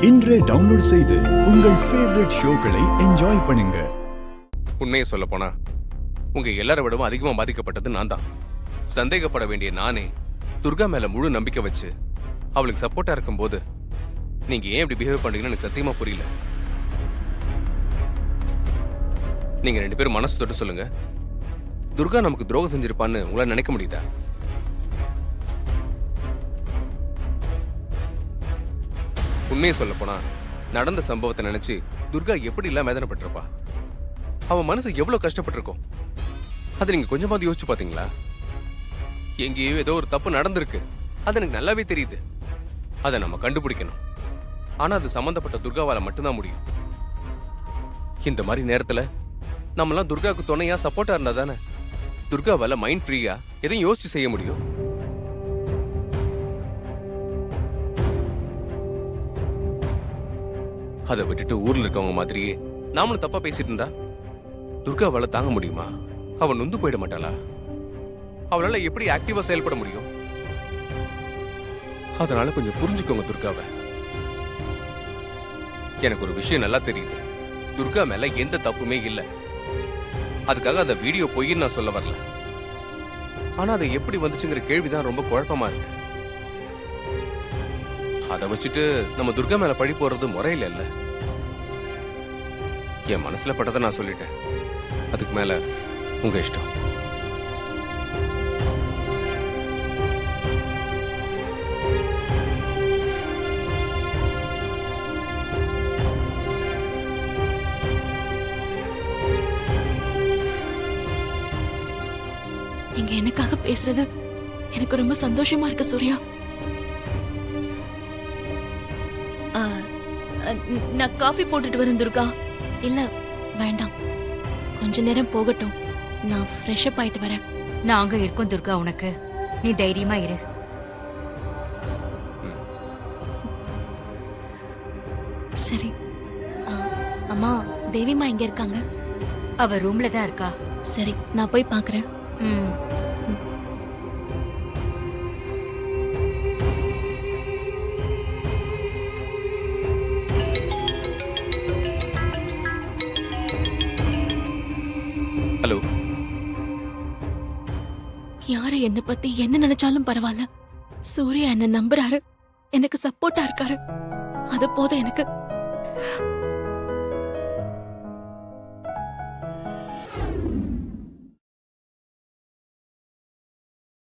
இன்றே டவுன்லோட் செய்து உங்கள் ஃபேவரட் ஷோக்களை என்ஜாய் பண்ணுங்க. உண்மையை சொல்ல போனா உங்க எல்லாரை விடவும் அதிகமா பாதிக்கப்பட்டது நான் தான். சந்தேகப்பட வேண்டிய நானே துர்கா மேல முழு நம்பிக்கை வச்சு அவளுக்கு சப்போர்ட்டா இருக்கும்போது நீங்க ஏன் இப்படி பிஹேவ் பண்றீங்கன்னு எனக்கு சத்தியமா புரியல. நீங்க ரெண்டு பேரும் மனசு தொட்டு சொல்லுங்க, துர்கா நமக்கு துரோகம் செஞ்சிருப்பான்னு உங்களால நினைக்க முடியுதா? உண்மையை சொல்ல போனா நடந்த சம்பவத்தை நினைச்சு துர்கா எப்படி எல்லாம் வேதனைப்பட்டிருப்பா. அவன் மனசு எவ்வளவு கஷ்டப்பட்டிருக்கும் அதை நீங்க கொஞ்சமாவது யோசிச்சு பாத்தீங்களா? எங்கேயோ ஏதோ ஒரு தப்பு நடந்திருக்கு, அது எனக்கு நல்லாவே தெரியுது. அதை நம்ம கண்டுபிடிக்கணும். ஆனா அது சம்பந்தப்பட்ட துர்காவால மட்டும்தான் முடியும். இந்த மாதிரி நேரத்துல நம்மளாம் துர்காவுக்கு துணையா சப்போர்ட்டா இருந்தா தானே துர்காவால மைண்ட் ஃப்ரீயா எதையும் யோசிச்சு செய்ய முடியும். அதை விட்டுட்டு ஊர்ல இருக்கவங்க மாதிரியே நாமளும் தப்பா பேசிட்டு இருந்தா துர்காவால தாங்க முடியுமா? அவன் நொந்து போயிட மாட்டாளா? அவளால எப்படி ஆக்டிவா செயல்பட முடியும்? அதனால கொஞ்சம் புரிஞ்சுக்கோங்க துர்காவை. எனக்கு ஒரு விஷயம் நல்லா தெரியுது, துர்கா மேல எந்த தப்புமே இல்லை. அதுக்காக அந்த வீடியோ பொய்ன்னு நான் சொல்ல வரல. ஆனா அதை எப்படி வந்துச்சுங்கிற கேள்விதான் ரொம்ப குழப்பமா இருக்கு. அதை வச்சுட்டு நம்ம துர்கா மேல பழி போடுறது முறையில இல்ல. என் மனசுல பட்டதை நான் சொல்லிட்டேன், அதுக்கு மேல உங்க இஷ்டம். நீங்க எனக்காக பேசுறது எனக்கு ரொம்ப சந்தோஷமா இருக்கு சூர்யா. நான் காஃபி போட்டுட்டு வரேன் துர்கா. இல்ல வேண்டாம், கொஞ்ச நேரம் போகட்டும், நான் ஃப்ரெஷ் அப் ஆயிட்டு வரேன். நாங்க இருக்கோம் துர்கா, உனக்கு நீ தைரியமா இரு. சரி. அம்மா, தேவிமா எங்க இருக்காங்க? அவ ரூம்ல தான் இருக்கா. சரி, நான் போய் பாக்குறேன். ஹலோ. யாரு என்ன பத்தி என்ன நினைச்சாலும் பரவாயில்ல, சூர்யா என்ன நம்புறாரு, எனக்கு சப்போர்ட்டா இருக்காரு, அது போதும் எனக்கு.